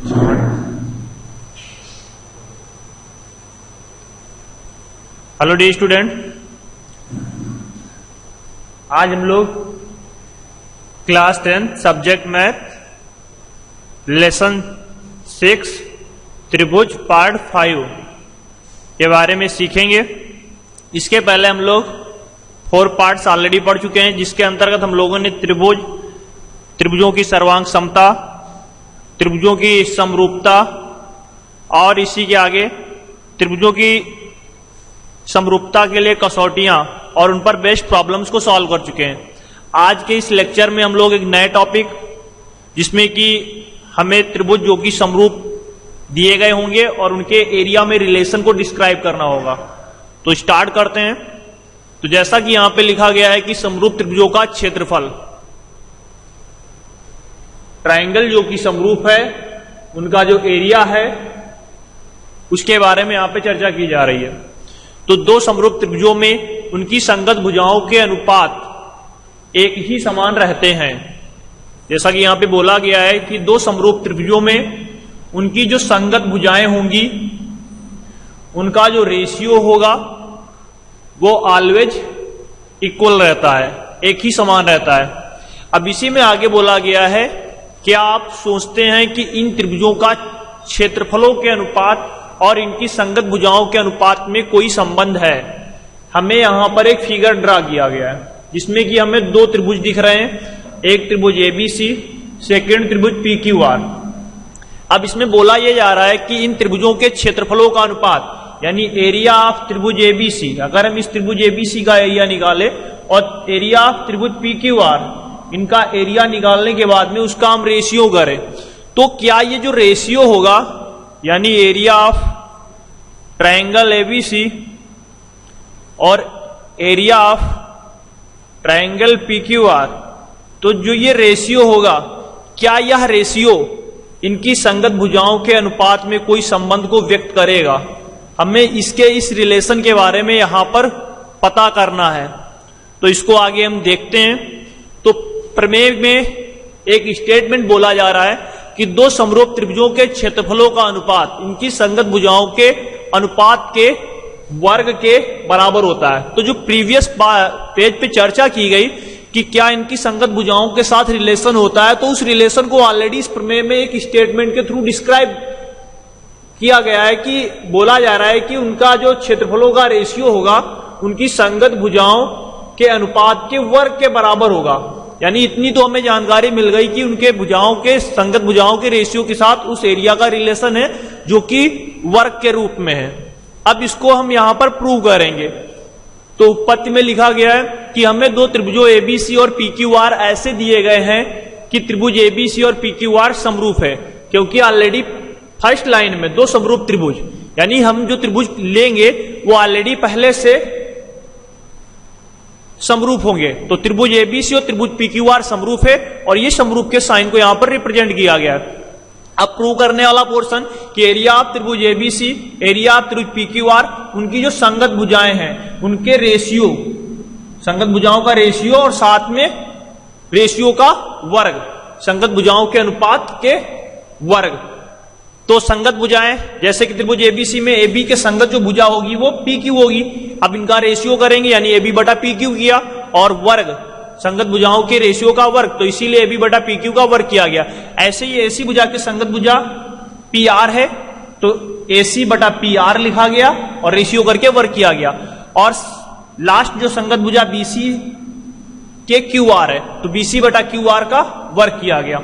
Hello dear student, आज हम लोग क्लास 10 सब्जेक्ट मैथ लेसन 6 त्रिभुज पार्ट 5 के बारे में सीखेंगे। इसके पहले हम लोग 4 पार्ट्स ऑलरेडी पढ़ चुके हैं, जिसके अंतर्गत हम लोगों ने त्रिभुजों की सर्वांग समता, त्रिभुजों की समरूपता और इसी के आगे त्रिभुजों की समरूपता के लिए कसौटियां और उन पर बेस्ड प्रॉब्लम्स को सॉल्व कर चुके हैं। आज के इस लेक्चर में हम लोग एक नए टॉपिक, जिसमें कि हमें त्रिभुज जो कि समरूप दिए गए होंगे और उनके एरिया में रिलेशन को डिस्क्राइब करना होगा। तो स्टार्ट करते हैं। तो जैसा कि यहां पे लिखा गया है कि समरूप त्रिभुजों का क्षेत्रफल, ट्रायंगल जो कि समरूप है उनका जो एरिया है उसके बारे में यहां पे चर्चा की जा रही है। तो दो समरूप त्रिभुजों में उनकी संगत भुजाओं के अनुपात एक ही समान रहते हैं। जैसा कि यहां पे बोला गया है कि दो समरूप त्रिभुजों में उनकी जो संगत भुजाएं होंगी उनका जो रेशियो होगा वो ऑलवेज इक्वल रहता है, एक ही समान रहता है। अब इसी में आगे बोला गया है, क्या आप सोचते हैं कि इन त्रिभुजों का क्षेत्रफलों के अनुपात और इनकी संगत भुजाओं के अनुपात में कोई संबंध है? हमें यहां पर एक फिगर ड्रा किया गया है जिसमें कि हमें दो त्रिभुज दिख रहे हैं, एक त्रिभुज एबीसी, सेकेंड त्रिभुज पीक्यूआर। अब इसमें बोला यह जा रहा है कि इन त्रिभुजों के क्षेत्रफलों का अनुपात यानी एरिया ऑफ त्रिभुज एबीसी, अगर हम इस त्रिभुज एबीसी का एरिया निकाले और एरिया ऑफ त्रिभुज पीक्यूआर, इनका एरिया निकालने के बाद में उसका हम रेशियो करें, तो क्या ये जो रेशियो होगा यानी एरिया ऑफ ट्रायंगल एबीसी और एरिया ऑफ ट्रायंगल पीक्यूआर, तो जो ये रेशियो होगा, क्या यह रेशियो इनकी संगत भुजाओं के अनुपात में कोई संबंध को व्यक्त करेगा? हमें इसके इस रिलेशन के बारे में यहां पर पता करना है। तो इसको आगे हम देखते हैं। तो प्रमेय में एक स्टेटमेंट बोला जा रहा है कि दो समरूप त्रिभुजों के क्षेत्रफलों का अनुपात इनकी संगत भुजाओं के अनुपात के वर्ग के बराबर होता है। तो जो प्रीवियस पेज पे चर्चा की गई कि क्या इनकी संगत भुजाओं के साथ रिलेशन होता है, तो उस रिलेशन को ऑलरेडी इस प्रमेय में एक स्टेटमेंट के थ्रू डिस्क्राइब किया गया है कि बोला जा रहा है कि उनका जो क्षेत्रफलों का रेशियो होगा उनकी संगत भुजाओं के अनुपात के वर्ग के बराबर होगा। यानी इतनी तो हमें जानकारी मिल गई कि उनके भुजाओं के संगत भुजाओं के रेशियो के साथ उस एरिया का रिलेशन है जो कि वर्ग के रूप में है। अब इसको हम यहां पर प्रूव करेंगे। तो उत्पत्ति में लिखा गया है कि हमें दो त्रिभुजों एबीसी और पीक्यूआर ऐसे दिए गए हैं कि त्रिभुज एबीसी और पीक्यूआर समरूप है, क्योंकि ऑलरेडी फर्स्ट लाइन में दो समरूप त्रिभुज, यानी हम जो त्रिभुज लेंगे वो ऑलरेडी पहले से समरूप होंगे। तो त्रिभुज एबीसी और त्रिभुज पीक्यूआर समरूप है और ये समरूप के साइन को यहां पर रिप्रेजेंट किया गया है। अब प्रूव करने वाला पोर्शन कि एरिया ऑफ त्रिभुज एबीसी, एरिया ऑफ त्रिभुज पीक्यूआर, उनकी जो संगत भुजाएं हैं उनके रेशियो, संगत भुजाओं का रेशियो और साथ में रेशियो का वर्ग, संगत भुजाओं के अनुपात के वर्ग। तो संगत भुजाएं जैसे कि त्रिभुज एबीसी में एबी के संगत जो भुजा होगी वो पी क्यू होगी। अब इनका रेशियो करेंगे यानी एबी बटा पी क्यू किया, और वर्ग संगत भुजाओं के रेशियो का वर्ग, तो इसीलिए एबी बटा पी क्यू का वर्ग किया गया। ऐसे ही एसी भुजा के संगत भुजा पी आर है तो एसी बटा पी आर लिखा गया और रेशियो करके वर्ग किया गया। और लास्ट जो संगत भुजा बीसी के क्यू आर है तो बीसी बटा क्यू आर का वर्ग किया गया।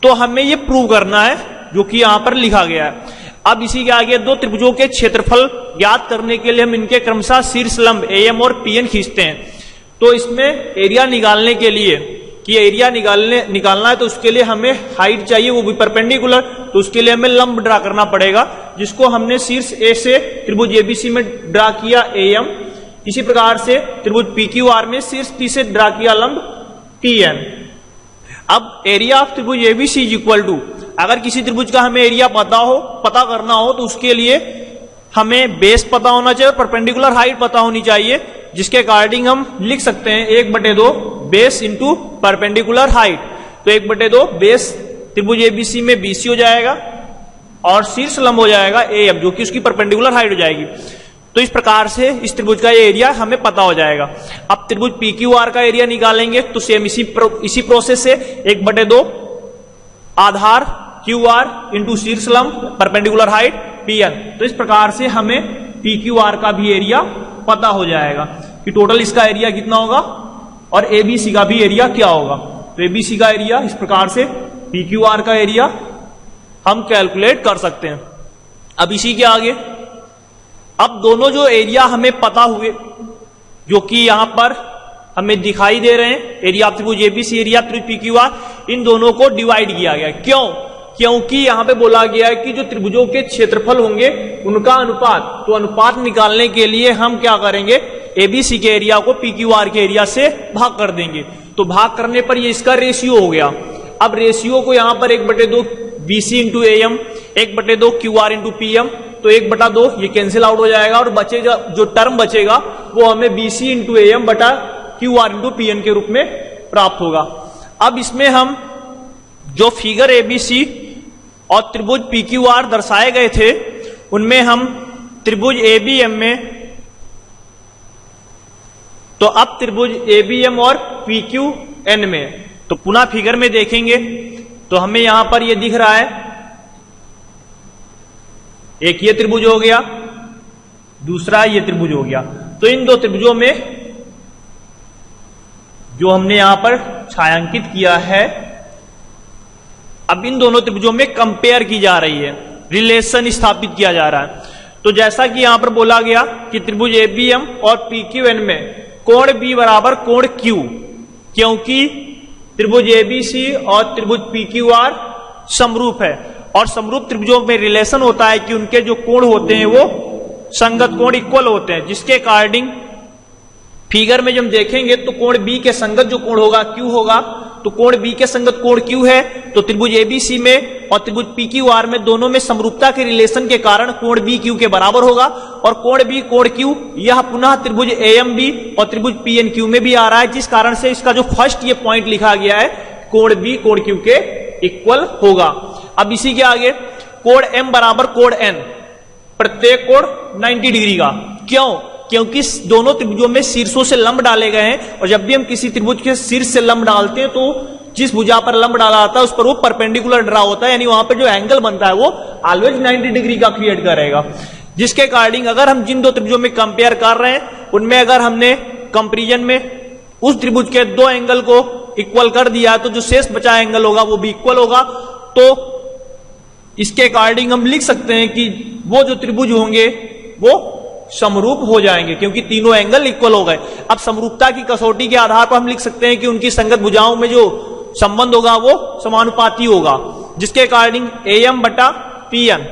तो हमें यह प्रूव करना है जो कि यहां पर लिखा गया है। अब इसी के आगे दो त्रिभुजों के क्षेत्रफल ज्ञात करने के लिए हम इनके क्रमशः शीर्ष लंब एएम और पीएन खींचते हैं। तो इसमें एरिया निकालने के लिए कि एरिया निकालना है तो उसके लिए हमें हाइट चाहिए, वो भी परपेंडिकुलर, तो उसके लिए हमें लंब ड्रा करना पड़ेगा, जिसको हमने शीर्ष ए से त्रिभुज एबीसी में ड्रा किया एएम। इसी प्रकार से त्रिभुज पीक्यूआर में शीर्ष पी से ड्रा किया लंब पीएन। अब एरिया ऑफ त्रिभुज एबीसी इज इक्वल टू, अगर किसी त्रिभुज का हमें एरिया पता करना हो तो उसके लिए हमें बेस पता होना चाहिए और परपेंडिकुलर हाइट पता होनी चाहिए, जिसके अकॉर्डिंग हम लिख सकते हैं 1/2 बेस इंटू परपेंडिकुलर हाइट। तो 1/2 बेस त्रिभुज एबीसी में बीसी हो जाएगा और शीर्ष लंब हो जाएगा AM, जो कि उसकी परपेंडिकुलर हाइट हो जाएगी। तो इस प्रकार से इस त्रिभुज का ये एरिया हमें पता हो जाएगा। अब त्रिभुज PQR का एरिया निकालेंगे तो सेम इसी प्रोसेस से 1/2 आधार QR इंटू शीर्ष लंब परपेंडिकुलर हाइट PN। तो इस प्रकार से हमें PQR का भी एरिया पता हो जाएगा कि टोटल इसका एरिया कितना होगा और ABC का भी एरिया क्या होगा। तो ABC का एरिया इस प्रकार से PQR का एरिया हम कैलकुलेट कर सकते हैं। अब इसी के आगे अब दोनों जो एरिया हमें पता हुए, जो कि यहां पर हमें दिखाई दे रहे हैं, एरिया त्रिभुज ABC, एरिया त्रिभुज PQR, इन दोनों को डिवाइड किया गया। क्यों? क्योंकि यहां पे बोला गया है कि जो त्रिभुजों के क्षेत्रफल होंगे उनका अनुपात, तो अनुपात निकालने के लिए हम क्या करेंगे, ABC के एरिया को PQR के एरिया से भाग कर देंगे। तो भाग करने पर ये इसका रेशियो हो गया। अब रेशियो को यहां पर 1/2 BC into AM, 1/2 QR into PM, तो 1/2 ये कैंसिल आउट हो जाएगा और बचेगा जो टर्म बचेगा वो हमें BC इंटू AM बटा QR इंटू PN के रूप में प्राप्त होगा। अब इसमें हम जो फिगर ABC और त्रिभुज PQR दर्शाए गए थे उनमें हम त्रिभुज ABM में, तो अब त्रिभुज ABM और PQN में, तो पुनः फिगर में देखेंगे तो हमें यहां पर ये दिख रहा है, एक ये त्रिभुज हो गया, दूसरा ये त्रिभुज हो गया। तो इन दो त्रिभुजों में जो हमने यहां पर छायांकित किया है, अब इन दोनों त्रिभुजों में कंपेयर की जा रही है, रिलेशन स्थापित किया जा रहा है। तो जैसा कि यहां पर बोला गया कि त्रिभुज ABM और PQN में कोण B बराबर कोण Q, क्योंकि त्रिभुज ABC और त्रिभुज PQR समरूप है और समरूप त्रिभुजों में रिलेशन होता है कि उनके जो कोण होते हैं वो संगत कोण इक्वल होते हैं, जिसके अकॉर्डिंग फिगर में जब हम देखेंगे तो कोण B के संगत जो कोण होगा Q होगा। तो कोण B के संगत कोण Q है, तो त्रिभुज ABC में और त्रिभुज PQR में दोनों में समरूपता के रिलेशन के कारण कोण B Q के बराबर होगा और कोण B कोण Q यह पुनः त्रिभुज AMB और त्रिभुज PNQ में भी आ रहा है, जिस कारण से इसका जो फर्स्ट ये पॉइंट लिखा गया है कोण B कोण Q के इक्वल होगा। अब इसी के आगे कोण M बराबर कोण N, प्रत्येक कोण 90 डिग्री का। क्यों? क्योंकि दोनों त्रिभुजों में शीर्षों से लंब डाले गए हैं और जब भी हम किसी त्रिभुज के शीर्ष से लंब डालते हैं तो जिस भुजा पर लंब डाला जाता है उस पर वो परपेंडिकुलर ड्रा होता है, यानी वहां पर जो एंगल बनता है वो ऑलवेज 90 डिग्री का क्रिएट करेगा। जिसके अकॉर्डिंग अगर हम जिन दो त्रिभुजों में कंपेयर कर रहे हैं उनमें अगर हमने कंपेरिजन में उस त्रिभुज के दो एंगल को इक्वल कर दिया तो जो शेष बचा एंगल होगा वो भी इक्वल होगा। तो इसके अकॉर्डिंग हम लिख सकते हैं कि वो जो त्रिभुज होंगे वो समरूप हो जाएंगे, क्योंकि तीनों एंगल इक्वल हो गए। अब समरूपता की कसौटी के आधार पर हम लिख सकते हैं कि उनकी संगत भुजाओं में जो संबंध होगा वो समानुपाती होगा, जिसके अकॉर्डिंग AM बटा PN।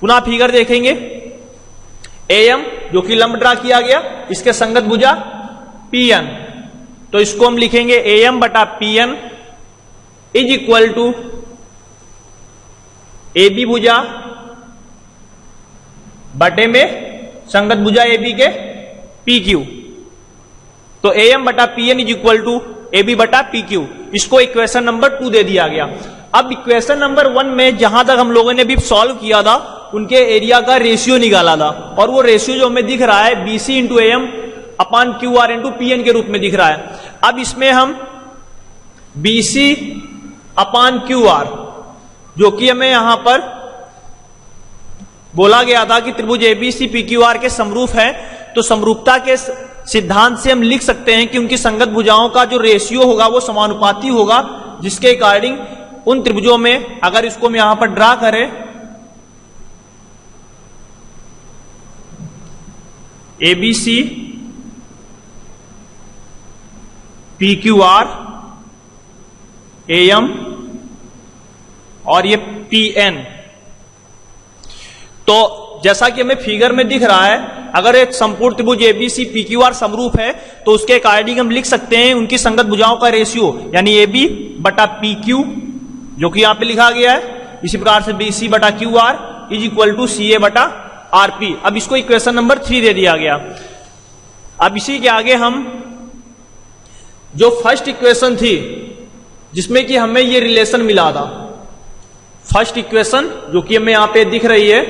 पुनः फिगर देखेंगे, AM जो कि लंब ड्रा किया गया, इसके संगत भुजा PN, तो इसको हम लिखेंगे AM बटा PN is equal to AB भुजा बटे में संगत भुजा AB के PQ। तो AM बटा PN is equal to AB बटा PQ। इसको इक्वेशन नंबर 2 दे दिया गया। अब इक्वेशन नंबर 1 में जहां तक हम लोगों ने भी सॉल्व किया था उनके एरिया का रेशियो निकाला था और वो रेशियो जो हमें दिख रहा है BC into AM upon QR into PN के रूप में दिख रहा है। अब इसमें हम BC अपान QR जो कि हमें यहां पर बोला गया था कि त्रिभुज ABC PQR के समरूप है, तो समरूपता के सिद्धांत से हम लिख सकते हैं कि उनकी संगत भुजाओं का जो रेशियो होगा वो समानुपाती होगा, जिसके अकॉर्डिंग उन त्रिभुजों में अगर इसको हम यहां पर ड्रा करें ABC PQR AM और ये PN, तो जैसा कि हमें फिगर में दिख रहा है अगर एक संपूर्ण त्रिभुज ABC PQR समरूप है तो उसके अकॉर्डिंग हम लिख सकते हैं उनकी संगत भुजाओं का रेशियो यानी AB बटा PQ जो कि यहां पे लिखा गया है। इसी प्रकार से BC बटा QR is equal to CA बटा RP। अब इसको इक्वेशन नंबर 3 दे दिया गया। अब इसी के आगे हम जो फर्स्ट इक्वेशन थी जिसमें कि हमें ये रिलेशन मिला था, फर्स्ट इक्वेशन जो कि हमें यहां पे दिख रही है।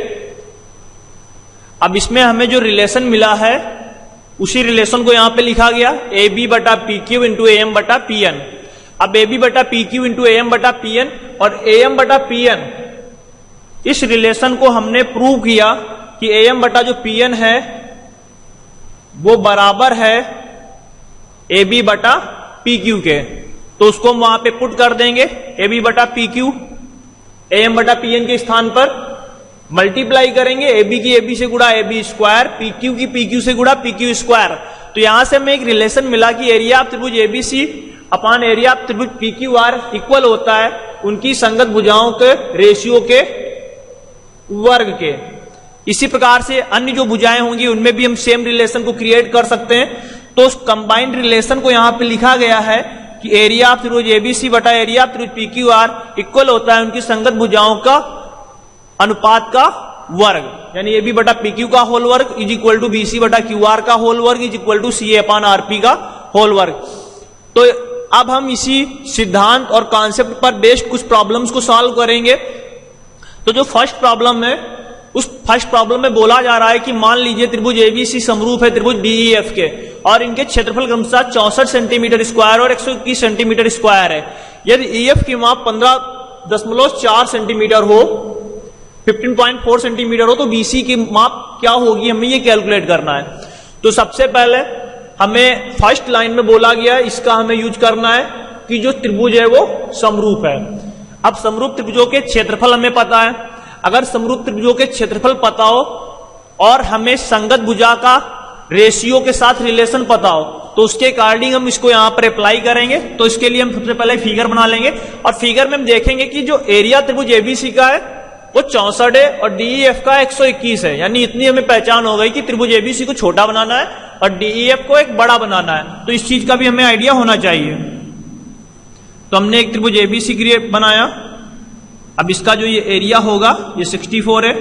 अब इसमें हमें जो रिलेशन मिला है उसी रिलेशन को यहां पे लिखा गया, ए बी बटा P Q into A M बटा पी एन। अब ए बी बटा P Q into A M बटा पी एन और ए एम बटा पी एन, इस रिलेशन को हमने प्रूव किया कि ए एम बटा जो पी एन है वो बराबर है ए बी बटा पी क्यू के। तो उसको हम वहां पे पुट कर देंगे, ए बी बटा पी क्यू ए एम बटा पी एन के स्थान पर मल्टीप्लाई करेंगे, ए बी की ए बी से गुणा A B square, P Q की पी क्यू से गुणा पी क्यू स्क्वायर। तो यहां से हमें एक रिलेशन मिला कि एरिया ऑफ त्रिभुज एबीसी अपॉन एरिया ऑफ त्रिभुज पी क्यू आर इक्वल होता है उनकी संगत भुजाओं के रेशियो के वर्ग के। इसी प्रकार से अन्य जो भुजाएं होंगी उनमें भी हम सेम रिलेशन को क्रिएट कर सकते हैं। तो उस कंबाइंड रिलेशन को यहां पे लिखा गया है कि एरिया ऑफ त्रिभुज एबीसी बटा एरिया ऑफ त्रिभुज पी क्यू आर इक्वल होता है उनकी संगत भुजाओं का अनुपात का वर्ग, यानी ए बी बटा पी क्यू का होल वर्ग is equal to B C बटा क्यू आर का होल वर्ग is equal to C A upon R P का होल वर्ग। तो अब हम इसी सिद्धांत और कॉन्सेप्ट पर बेस्ड कुछ प्रॉब्लम्स को सॉल्व करेंगे। तो जो फर्स्ट प्रॉब्लम है उस फर्स्ट प्रॉब्लम में बोला जा रहा है कि मान लीजिए त्रिभुज एबीसी समरूप है त्रिभुज डीईएफ के और इनके क्षेत्रफल क्रमशः 64 सेंटीमीटर स्क्वायर और 121 सेंटीमीटर स्क्वायर है। यदि ईएफ की माप 15.4 सेंटीमीटर हो, 15.4 सेंटीमीटर हो, तो बीसी की माप क्या होगी हमें ये कैलकुलेट करना है। तो सबसे पहले हमें फर्स्ट लाइन में बोला गया है इसका हमें यूज करना है कि जो त्रिभुज है वो समरूप है। अब समरूप त्रिभुजों के क्षेत्रफल हमें पता है, अगर समरूप त्रिभुजों के क्षेत्रफल पता हो और हमें संगत भुजा का रेशियो के साथ रिलेशन पता हो तो उसके अकॉर्डिंग हम इसको यहां पर अप्लाई करेंगे। तो इसके लिए हम सबसे पहले फिगर बना लेंगे और फिगर में हम देखेंगे कि जो एरिया त्रिभुज एबीसी का है वो 64 है और डीईएफ का 121 है, यानी इतनी हमें पहचान हो गई कि त्रिभुज एबीसी को छोटा बनाना है और डीईएफ को एक बड़ा बनाना है। तो इस चीज का भी हमें आइडिया होना चाहिए। तो हमने एक त्रिभुज एबीसी क्रिएट बनाया। अब इसका जो ये एरिया होगा ये 64 है,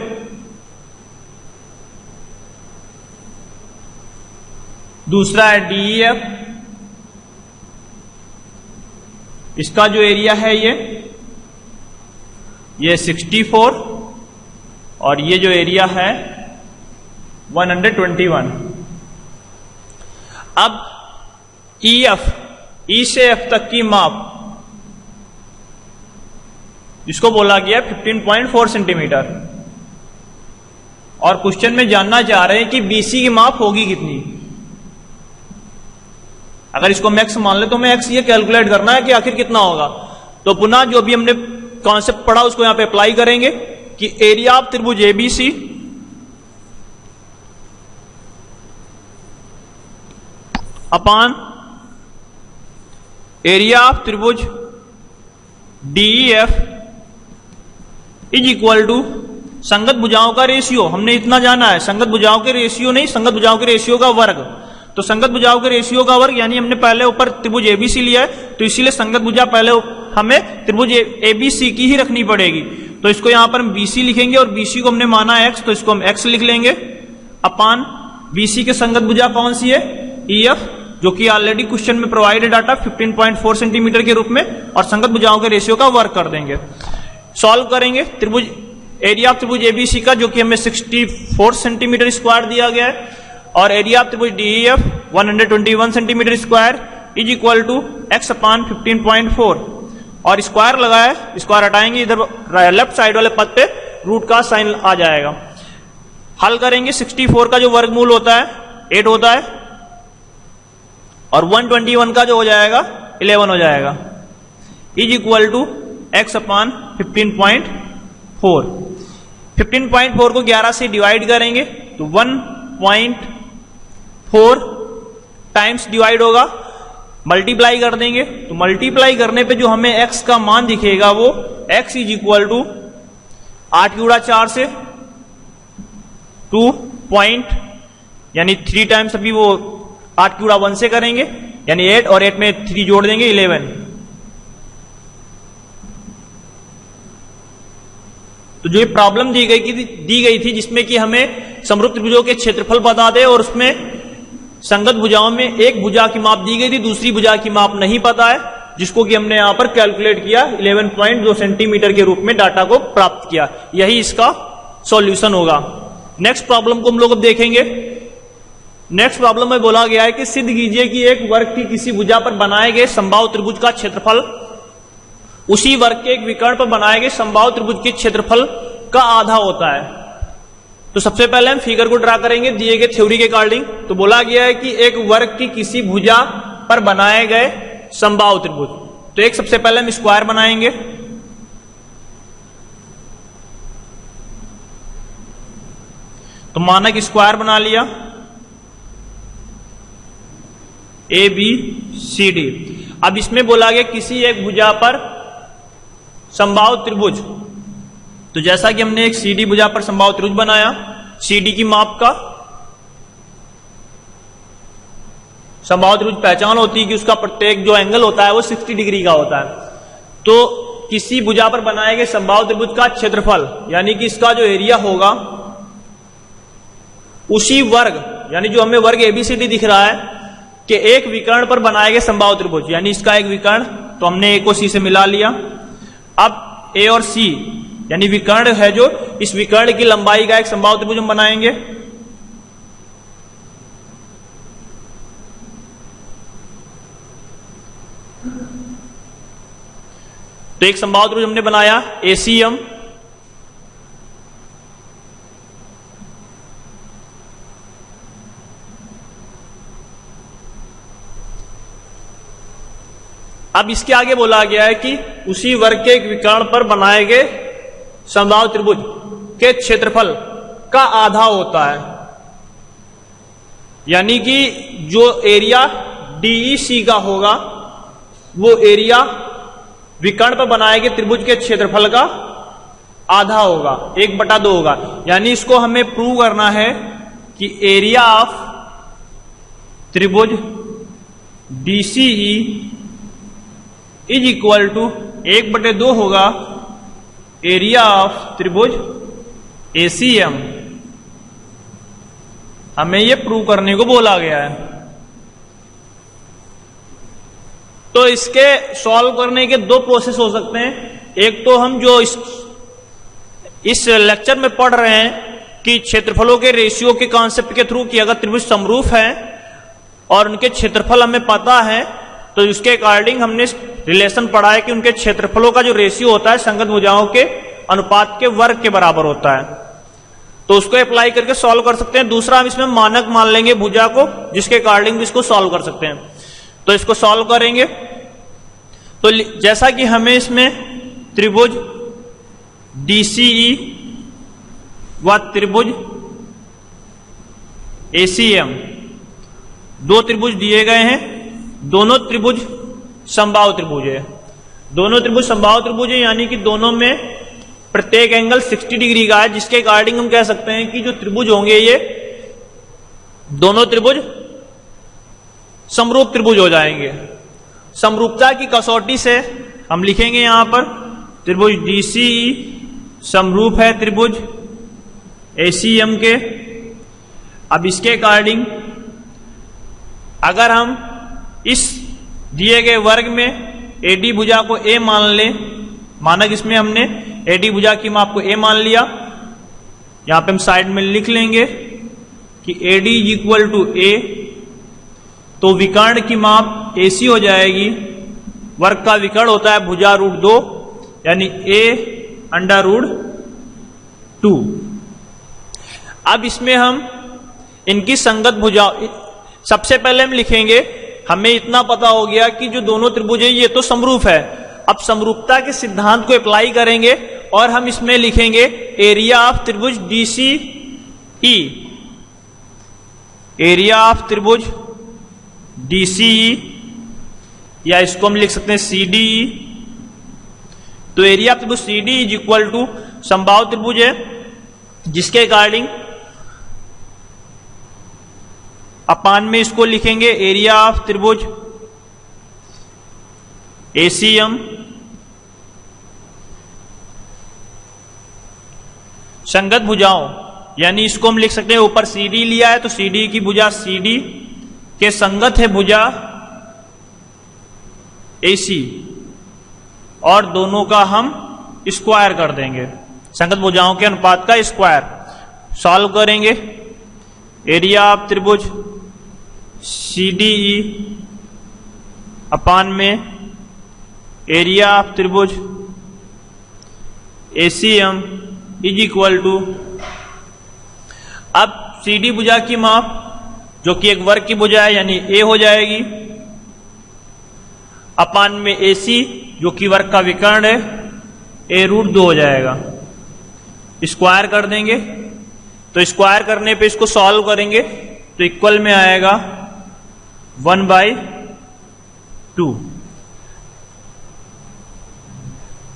दूसरा है डीईएफ, इसका जो एरिया है ये 64 और ये जो एरिया है 121। अब ईएफ, ई से एफ तक की माप इसको बोला गया 15.4 सेंटीमीटर और क्वेश्चन में जानना चाह रहे हैं कि बीसी की माप होगी कितनी। अगर इसको मैक्स मान ले तो मैं एक्स ये कैलकुलेट करना है कि आखिर कितना होगा। तो पुनः जो भी हमने कॉन्सेप्ट पढ़ा उसको यहां पे अप्लाई करेंगे कि एरिया ऑफ त्रिभुज एबीसी अपॉन एरिया ऑफ त्रिभुज डीईएफ इज इक्वल टू संगत भुजाओं का रेशियो। हमने इतना जाना है, संगत भुजाओं के रेशियो नहीं, संगत भुजाओं के रेशियो का वर्ग। तो संगत भुजाओं के रेशियो का वर्ग यानी हमने पहले ऊपर त्रिभुज एबीसी लिया है तो इसीलिए संगत भुजा पहले हमें त्रिभुज एबीसी की ही रखनी पड़ेगी। तो इसको यहां पर हम बीसी लिखेंगे और बीसी को हमने माना एक्स तो इसको हम एक्स लिख लेंगे अपान बीसी के संगत भुजा कौन सी है, ईएफ, जो कि ऑलरेडी क्वेश्चन में प्रोवाइडेड डाटा 15.4 सेंटीमीटर के रूप में, और संगत भुजाओं के रेशियो का वर्ग कर देंगे। सॉल्व करेंगे त्रिभुज एरिया ऑफ त्रिभुज एबीसी का जो कि हमें 64 सेंटीमीटर स्क्वायर दिया गया है और एरिया ऑफ त्रिभुज DEF 121 centimetre square is equal to x upon 15.4 और स्क्वायर लगाए, स्क्वायर हटाएंगे, इधर लेफ्ट साइड वाले पद पे रूट का साइन आ जाएगा। हल करेंगे 64 का जो वर्गमूल होता है 8 होता है और 121 का जो हो जाएगा 11 हो जाएगा is equal to x upon 15.4। 15.4 को 11 से डिवाइड करेंगे तो 1.4 टाइम्स डिवाइड होगा, मल्टीप्लाई कर देंगे तो मल्टीप्लाई करने पे जो हमें x का मान दिखेगा वो x इज इक्वल टू 8 गुणा 4 से 2 पॉइंट यानी 3 टाइम्स, अभी वो 8 गुणा 1 से करेंगे यानी 8 और 8 में 3 जोड़ देंगे 11। तो जो ये प्रॉब्लम दी गई थी जिसमें कि हमें समरूप त्रिभुजों के क्षेत्रफल बता दे और उसमें संगत भुजाओं में एक भुजा की माप दी गई थी, दूसरी भुजा की माप नहीं पता है, जिसको कि हमने यहां पर कैलकुलेट किया, 11.2 सेंटीमीटर के रूप में डाटा को प्राप्त किया। यही इसका सॉल्यूशन होगा। नेक्स्ट प्रॉब्लम को हम लोग अब देखेंगे। नेक्स्ट प्रॉब्लम में बोला गया है कि सिद्ध कीजिए कि एक वर्ग की किसी भुजा पर बनाए गए समबाहु त्रिभुज का क्षेत्रफल उसी वर्ग के एक विकर्ण पर बनाए गए समबाहु त्रिभुज के क्षेत्रफल का आधा होता है। तो सबसे पहले हम फिगर को ड्रा करेंगे दिए गए थ्योरी के अकॉर्डिंग। तो बोला गया है कि एक वर्ग की किसी भुजा पर बनाए गए समबाहु त्रिभुज, तो एक सबसे पहले हम स्क्वायर बनाएंगे। तो मानक स्क्वायर बना लिया ए बी सी डी। अब इसमें बोला गया किसी एक भुजा पर समबाहु त्रिभुज, तो जैसा कि हमने एक सीडी भुजा पर समबाहु त्रिभुज बनाया, सीडी की माप का समबाहु त्रिभुज पहचान होती है कि उसका प्रत्येक जो एंगल होता है वो 60 डिग्री का होता है। तो किसी भुजा पर बनाए गए समबाहु त्रिभुज का क्षेत्रफल यानी कि इसका जो एरिया होगा उसी वर्ग, यानी जो हमें वर्ग एबीसीडी दिख रहा है कि एक विकर्ण पर बनाए गए समबाहु त्रिभुज, यानी इसका एक विकर्ण, तो हमने ए को सी से मिला लिया। अब ए और सी यानी विकर्ण है, जो इस विकर्ण की लंबाई का एक समबाहु त्रिभुज हम बनाएंगे। तो एक समबाहु त्रिभुज हमने बनाया एसीएम। अब इसके आगे बोला गया है कि उसी वर्ग के एक विकर्ण पर बनाए गए समबाहु त्रिभुज के क्षेत्रफल का आधा होता है, यानी कि जो एरिया डीईसी का होगा वो एरिया विकर्ण पर बनाए गए त्रिभुज के क्षेत्रफल का आधा होगा, 1/2 होगा। यानी इसको हमें प्रूव करना है कि एरिया ऑफ त्रिभुज डीसीई इज इक्वल टू 1/2 होगा एरिया ऑफ त्रिभुज एसीएम। हमें यह प्रूव करने को बोला गया है। तो इसके सॉल्व करने के दो प्रोसेस हो सकते हैं। एक तो हम जो इस लेक्चर में पढ़ रहे हैं कि क्षेत्रफलों के रेशियो के कॉन्सेप्ट के थ्रू कि अगर त्रिभुज समरूप है और उनके क्षेत्रफल हमें पता है तो उसके अकॉर्डिंग हमने रिलेशन पढ़ा है कि उनके क्षेत्रफलों का जो रेशियो होता है संगत भुजाओं के अनुपात के वर्ग के बराबर होता है। तो उसको अप्लाई करके सॉल्व कर सकते हैं। दूसरा हम इसमें मानक मान लेंगे भुजा को, जिसके अकॉर्डिंग भी इसको सॉल्व कर सकते हैं। तो इसको सॉल्व करेंगे तो जैसा कि हमें इसमें त्रिभुज डीसीई व त्रिभुज एसीएम दो त्रिभुज दिए गए हैं। दोनों त्रिभुज समबाहु त्रिभुज है। दोनों त्रिभुज समबाहु त्रिभुज है, यानी कि दोनों में प्रत्येक एंगल 60 डिग्री का है, जिसके अकॉर्डिंग हम कह सकते हैं कि जो त्रिभुज होंगे ये दोनों त्रिभुज समरूप त्रिभुज हो जाएंगे। समरूपता की कसौटी से हम लिखेंगे यहां पर त्रिभुज डीसीई समरूप है त्रिभुज एसीएम के। अब इसके अकॉर्डिंग अगर हम इस दिए गए वर्ग में एडी भुजा को ए मान लें, मानक इसमें हमने एडी भुजा की माप को ए मान लिया, यहां पे हम साइड में लिख लेंगे कि एडी इज इक्वल टू ए, तो विकर्ण की माप एसी हो जाएगी। वर्ग का विकर्ण होता है भुजा √2 यानी a√2। अब इसमें हम इनकी संगत भुजा सबसे पहले हम लिखेंगे, हमें इतना पता हो गया कि जो दोनों त्रिभुज है ये तो समरूप है। अब समरूपता के सिद्धांत को अप्लाई करेंगे और हम इसमें लिखेंगे एरिया ऑफ त्रिभुज डीसीई, एरिया ऑफ त्रिभुज डीसीई, या इसको हम लिख सकते हैं सीडीई। तो एरिया ऑफ त्रिभुज सीडी इज इक्वल टू समबाहु त्रिभुज है, जिसके अकॉर्डिंग अपान में इसको लिखेंगे एरिया ऑफ त्रिभुज एसीएम संगत भुजाओं, यानी इसको हम लिख सकते हैं ऊपर सीडी लिया है तो सीडी की भुजा सीडी के संगत है भुजा AC और दोनों का हम स्क्वायर कर देंगे, संगत भुजाओं के अनुपात का स्क्वायर। सॉल्व करेंगे, एरिया ऑफ त्रिभुज CDE अपान में एरिया ऑफ त्रिभुज ACM इज इक्वल टू, अब CD भुजा की माप जो कि एक वर्ग की भुजा है यानी A हो जाएगी, अपान में AC जो कि वर्ग का विकर्ण है A√2 हो जाएगा। स्क्वायर कर देंगे, तो स्क्वायर करने पे इसको सॉल्व करेंगे तो इक्वल में आएगा 1/2।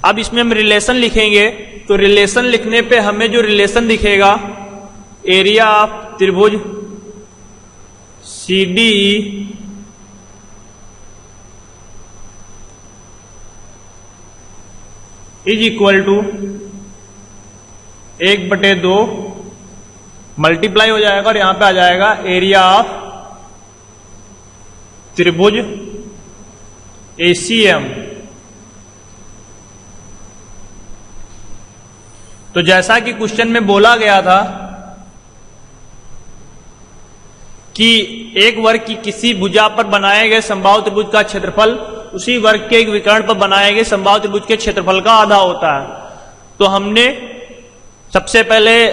अब इसमें हम रिलेशन लिखेंगे, तो रिलेशन लिखने पे हमें जो रिलेशन दिखेगा, एरिया ऑफ त्रिभुज CDE is equal to 1/2 multiply हो जाएगा और यहां पे आ जाएगा एरिया ऑफ त्रिभुज ACM। तो जैसा कि क्वेश्चन में बोला गया था कि एक वर्ग की किसी भुजा पर बनाए गए समबाहु त्रिभुज का क्षेत्रफल उसी वर्ग के एक विकर्ण पर बनाए गए समबाहु त्रिभुज के क्षेत्रफल का आधा होता है। तो हमने सबसे पहले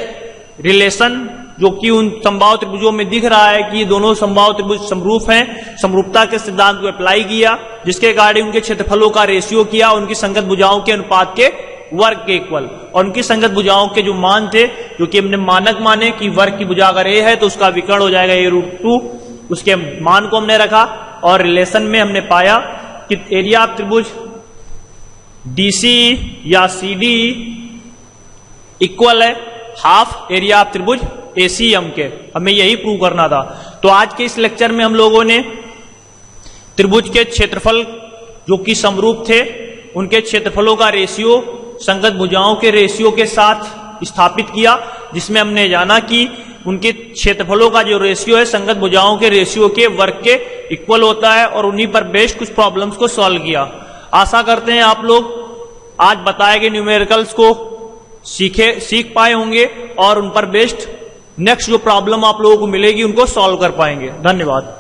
रिलेशन जो कि उन समबाहु त्रिभुजों में दिख रहा है कि ये दोनों समबाहु त्रिभुज समरूप हैं, समरूपता के सिद्धांत को अप्लाई किया, जिसके कारण उनके क्षेत्रफलों का रेशियो किया उनकी संगत भुजाओं के अनुपात के वर्ग के इक्वल, और उनकी संगत भुजाओं के जो मान थे जो कि हमने मानक माने कि वर्ग की भुजा अगर A है तो उसका विकर्ण हो जाएगा A√2, उसके मान को हमने रखा और रिलेशन में हमने पाया कि एरिया ऑफ त्रिभुज DCE या CDE इक्वल है हाफ एरिया ऑफ त्रिभुज ACM के। हमें यही प्रूव करना था। तो आज के इस लेक्चर में हम लोगों ने त्रिभुज के क्षेत्रफल जो कि समरूप थे उनके क्षेत्रफलों का रेशियो संगत भुजाओं के रेशियो के साथ स्थापित किया, जिसमें हमने जाना कि उनके क्षेत्रफलों का जो रेशियो है संगत भुजाओं के रेशियो के वर्ग के इक्वल होता है, और उन्हीं पर बेस्ड कुछ प्रॉब्लम्स को सॉल्व किया। आशा करते हैं आप लोग आज बताए गए न्यूमेरिकल्स को सीख पाए होंगे और उन पर बेस्ड नेक्स्ट जो प्रॉब्लम आप लोगों को मिलेगी उनको सॉल्व कर पाएंगे। धन्यवाद।